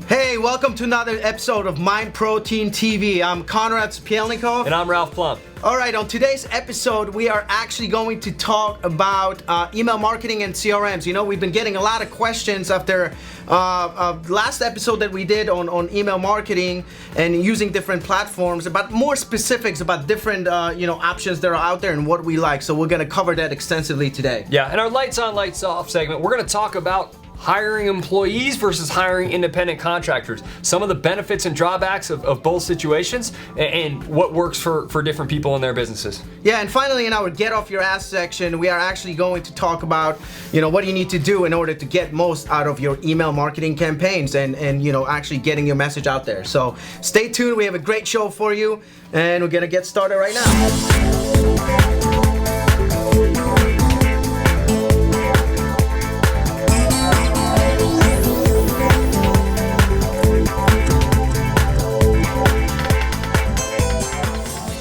Hey, welcome to another episode of Mind Protein TV. I'm Konrad Spielnikov. And I'm Ralph Plum. All right, on today's episode, we are actually going to talk about email marketing and CRMs. You know, we've been getting a lot of questions after last episode that we did on email marketing and using different platforms, about more specifics about different options that are out there and what we like. So we're going to cover that extensively today. Yeah, in our lights on, lights off segment, we're going to talk about hiring employees versus hiring independent contractors, some of the benefits and drawbacks of both situations, and what works for different people in their businesses. Yeah, and finally in our Get Off Your Ass section, we are actually going to talk about, what you need to do in order to get most out of your email marketing campaigns and actually getting your message out there. So stay tuned, we have a great show for you, and we're gonna get started right now.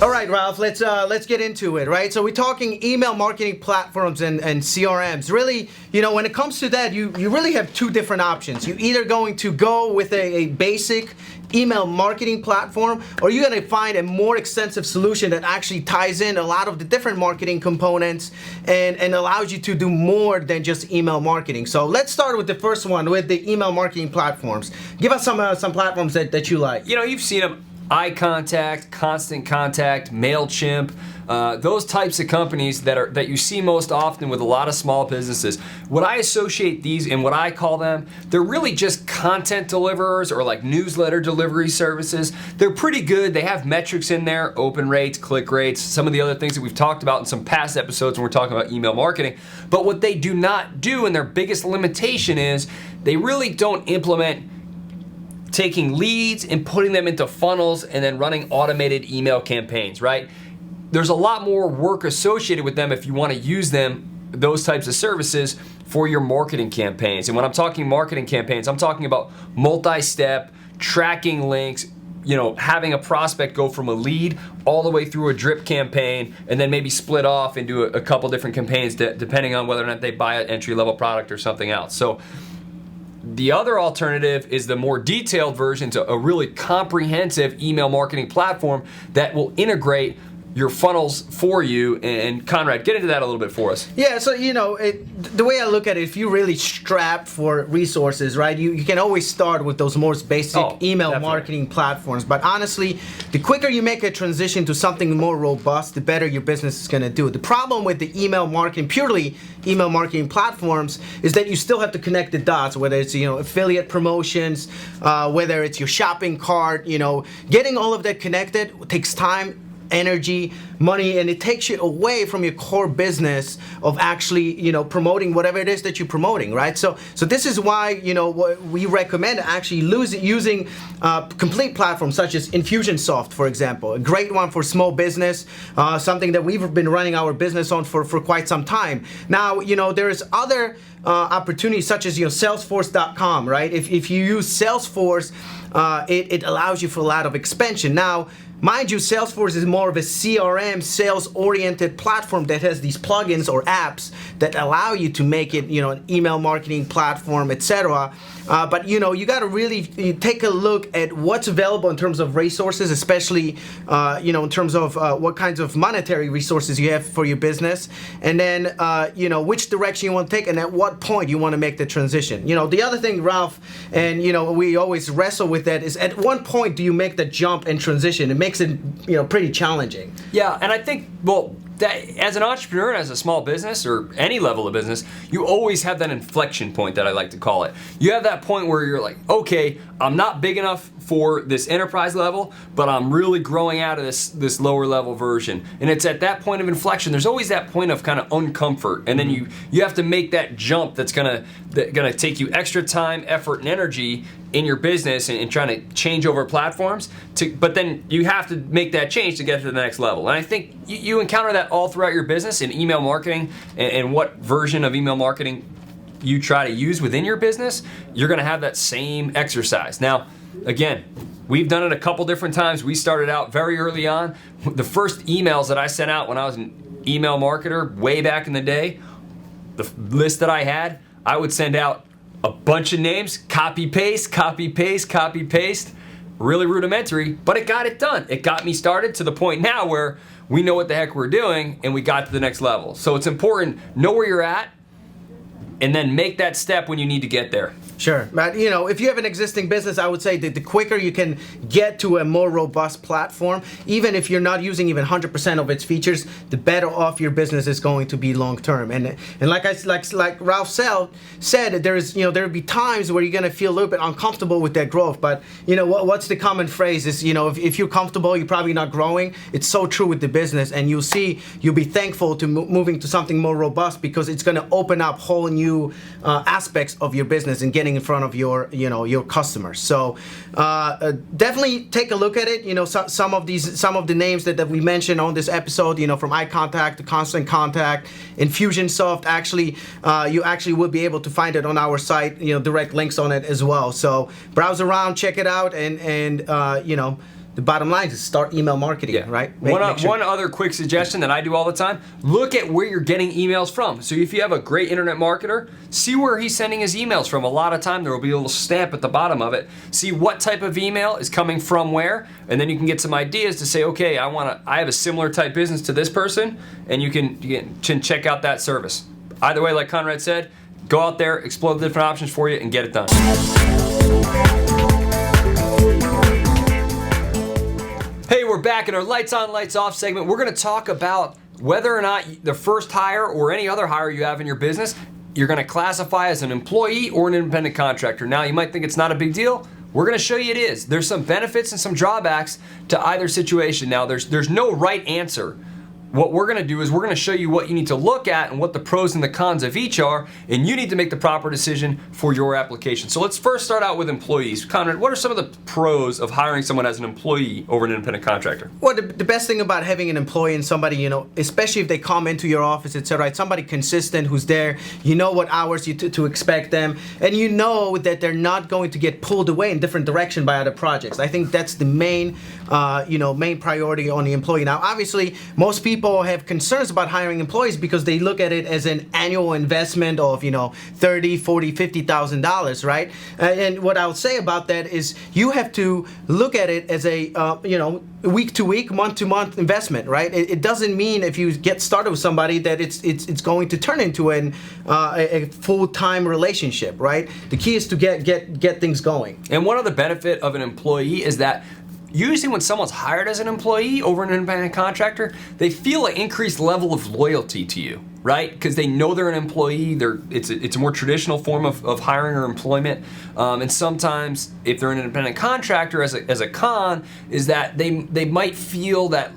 All right, Ralph, let's get into it, right? So we're talking email marketing platforms and CRMs. Really, when it comes to that, you really have two different options. You're either going to go with a basic email marketing platform, or you're going to find a more extensive solution that actually ties in a lot of the different marketing components and allows you to do more than just email marketing. So let's start with the first one, with the email marketing platforms. Give us some platforms that you like. You've seen them. iContact, Constant Contact, MailChimp, those types of companies that you see most often with a lot of small businesses. What I associate these and what I call them, they're really just content deliverers or like newsletter delivery services. They're pretty good. They have metrics in there, open rates, click rates, some of the other things that we've talked about in some past episodes when we're talking about email marketing. But what they do not do, and their biggest limitation is, they really don't implement taking leads and putting them into funnels and then running automated email campaigns, right? There's a lot more work associated with them if you want to use them, those types of services, for your marketing campaigns. And when I'm talking marketing campaigns, I'm talking about multi-step, tracking links, having a prospect go from a lead all the way through a drip campaign and then maybe split off into a couple different campaigns depending on whether or not they buy an entry-level product or something else. So the other alternative is the more detailed version to a really comprehensive email marketing platform that will integrate your funnels for you. And Konrad, get into that a little bit for us. Yeah, so the way I look at it, if you're really strapped for resources, right, you can always start with those most basic email marketing platforms. But honestly, the quicker you make a transition to something more robust, the better your business is going to do. The problem with the purely email marketing platforms, is that you still have to connect the dots, whether it's affiliate promotions, whether it's your shopping cart. Getting all of that connected takes time, energy, money, and it takes you away from your core business of actually promoting whatever it is that you're promoting, right? So this is why what we recommend actually using complete platforms such as Infusionsoft, for example, a great one for small business, something that we've been running our business on for quite some time. Now there's other opportunities such as Salesforce.com, right? If you use Salesforce, it allows you for a lot of expansion. Now, mind you, Salesforce is more of a CRM, sales-oriented platform that has these plugins or apps that allow you to make it, an email marketing platform, etc. But you got to really take a look at what's available in terms of resources, especially in terms of what kinds of monetary resources you have for your business, and then which direction you want to take, and at what point you want to make the transition. The other thing, Ralph, and we always wrestle with that, is at what point do you make the jump and transition? It makes it pretty challenging. Yeah, and I think that as an entrepreneur and as a small business or any level of business, you always have that inflection point that I like to call it. You have that point where you're like, okay, I'm not big enough for this enterprise level, but I'm really growing out of this lower level version. And it's at that point of inflection, there's always that point of kind of uncomfort. And then you have to make that jump that's gonna take you extra time, effort, and energy in your business and trying to change over platforms. But then you have to make that change to get to the next level. And I think you encounter that all throughout your business in email marketing and what version of email marketing you try to use within your business, you're gonna have that same exercise. Now, again, we've done it a couple different times. We started out very early on. The first emails that I sent out when I was an email marketer way back in the day, the list that I had, I would send out a bunch of names, copy paste, copy paste, copy paste. Really rudimentary, but it got it done. It got me started to the point now where we know what the heck we're doing and we got to the next level. So it's important, know where you're at, and then make that step when you need to get there. Sure, but if you have an existing business, I would say that the quicker you can get to a more robust platform, even if you're not using even 100% of its features, the better off your business is going to be long term. And like Ralph said, there'll be times where you're going to feel a little bit uncomfortable with that growth. But what's the common phrase is if you're comfortable, you're probably not growing. It's so true with the business, and you'll be thankful to moving to something more robust, because it's going to open up whole new aspects of your business and getting in front of your customers. So definitely take a look at it. Some of the names that we mentioned on this episode, from iContact to Constant Contact, Infusionsoft, you actually will be able to find it on our site, direct links on it as well. So browse around, check it out, and the bottom line is start email marketing, right? One other quick suggestion that I do all the time, look at where you're getting emails from. So if you have a great internet marketer, see where he's sending his emails from. A lot of time there will be a little stamp at the bottom of it. See what type of email is coming from where, and then you can get some ideas to say, okay, I have a similar type business to this person, and you can check out that service. Either way, like Conrad said, go out there, explore the different options for you, and get it done. Hey, we're back in our Lights On, Lights Off segment. We're going to talk about whether or not the first hire or any other hire you have in your business, you're going to classify as an employee or an independent contractor. Now, you might think it's not a big deal. We're going to show you it is. There's some benefits and some drawbacks to either situation. Now, there's no right answer. What we're going to do is we're going to show you what you need to look at and what the pros and the cons of each are, and you need to make the proper decision for your application. So let's first start out with employees. Conrad, what are some of the pros of hiring someone as an employee over an independent contractor? Well, the best thing about having an employee and somebody, especially if they come into your office, etc., somebody consistent who's there, what hours to expect them, and that they're not going to get pulled away in different direction by other projects. I think that's the main priority on the employee. Now, obviously, most people have concerns about hiring employees because they look at it as an annual investment of $30,000, $40,000, $50,000, right? And what I'll say about that is you have to look at it as a week to week, month to month investment, right? It doesn't mean if you get started with somebody that it's going to turn into a full-time relationship, right? The key is to get things going. And one other benefit of an employee is that usually when someone's hired as an employee over an independent contractor, they feel an increased level of loyalty to you, right? Because they know they're an employee. It's a more traditional form of hiring or employment. And sometimes if they're an independent contractor, as a con, is that they might feel that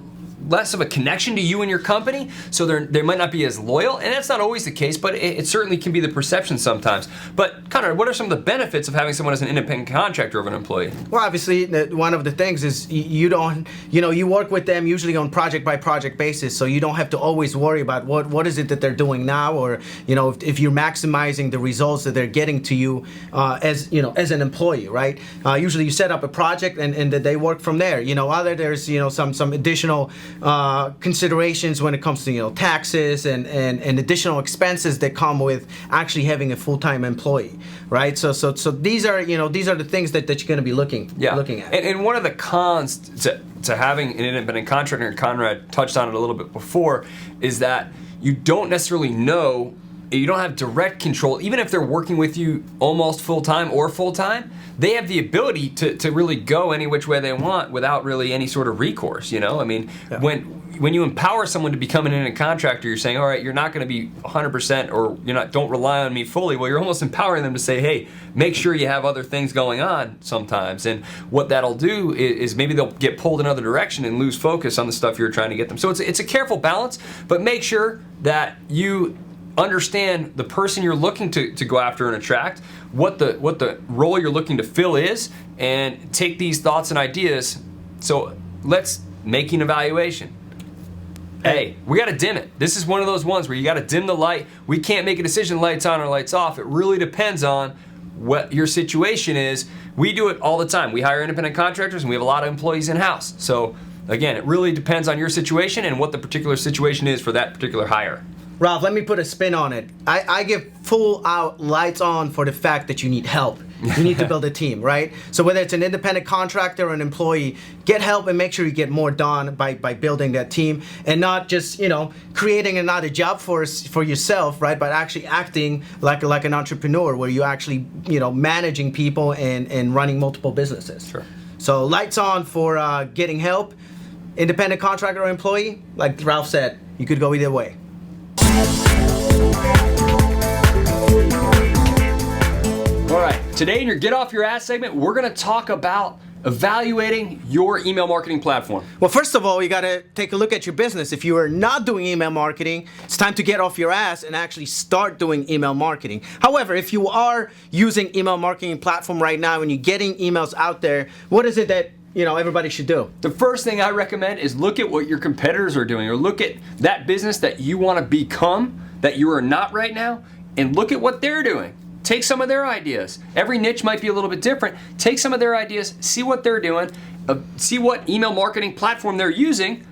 less of a connection to you and your company, so they might not be as loyal, and that's not always the case, but it certainly can be the perception sometimes. But Conrad, what are some of the benefits of having someone as an independent contractor of an employee? Well, obviously, one of the things is you work with them usually on project by project basis, so you don't have to always worry about what is it that they're doing now, or if you're maximizing the results that they're getting to you as an employee, right? Usually, you set up a project and they work from there. There's some additional considerations when it comes to taxes and additional expenses that come with actually having a full-time employee, right? So these are the things that you're going to be looking at. And one of the cons to having an independent contractor, and Conrad touched on it a little bit before, is that you don't necessarily know. You don't have direct control, even if they're working with you almost full-time or full-time. They have the ability to really go any which way they want without really any sort of recourse. When you empower someone to become an independent contractor, you're saying, all right, you're not going to be 100%, or don't rely on me fully. Well, you're almost empowering them to say, hey, make sure you have other things going on sometimes. And what that'll do is maybe they'll get pulled in another direction and lose focus on the stuff you're trying to get them. So it's a careful balance, but make sure that you understand the person you're looking to go after and attract, what the role you're looking to fill is, and take these thoughts and ideas. So let's make an evaluation. Hey, we got to dim it. This is one of those ones where you got to dim the light. We can't make a decision lights on or lights off. It really depends on what your situation is. We do it all the time. We hire independent contractors and we have a lot of employees in-house. So again, it really depends on your situation and what the particular situation is for that particular hire. Ralph, let me put a spin on it. I give full out lights on for the fact that you need help. You need to build a team, right? So whether it's an independent contractor or an employee, get help and make sure you get more done by building that team, and not just, you know, creating another job for yourself, right? But actually acting like an entrepreneur, where you actually, you know, managing people and running multiple businesses. Sure. So lights on for getting help. Independent contractor or employee, like Ralph said, you could go either way. All right, today in your Get Off Your Ass segment, we're gonna talk about evaluating your email marketing platform. Well, first of all, you gotta take a look at your business. If you are not doing email marketing, it's time to get off your ass and actually start doing email marketing. However, if you are using email marketing platform right now and you're getting emails out there, what is it that, you know, everybody should do? The first thing I recommend is look at what your competitors are doing, or look at that business that you want to become that you are not right now, and look at what they're doing. Take some of their ideas. Every niche might be a little bit different. Take some of their ideas, see what they're doing, see what email marketing platform they're using,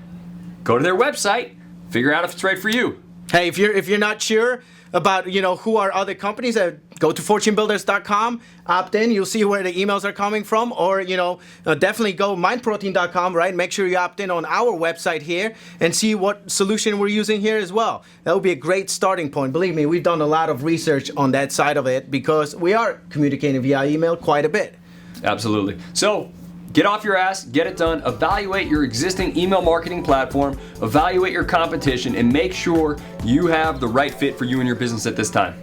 go to their website, figure out if it's right for you. Hey, if you're not sure about, you know, who are other companies, go to fortunebuilders.com, opt in, you'll see where the emails are coming from, or, you know, definitely go mindprotein.com, right? Make sure you opt in on our website here and see what solution we're using here as well. That would be a great starting point. Believe me, we've done a lot of research on that side of it because we are communicating via email quite a bit. Absolutely. So, get off your ass, get it done, evaluate your existing email marketing platform, evaluate your competition, and make sure you have the right fit for you and your business at this time.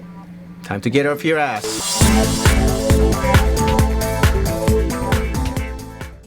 Time to get off your ass.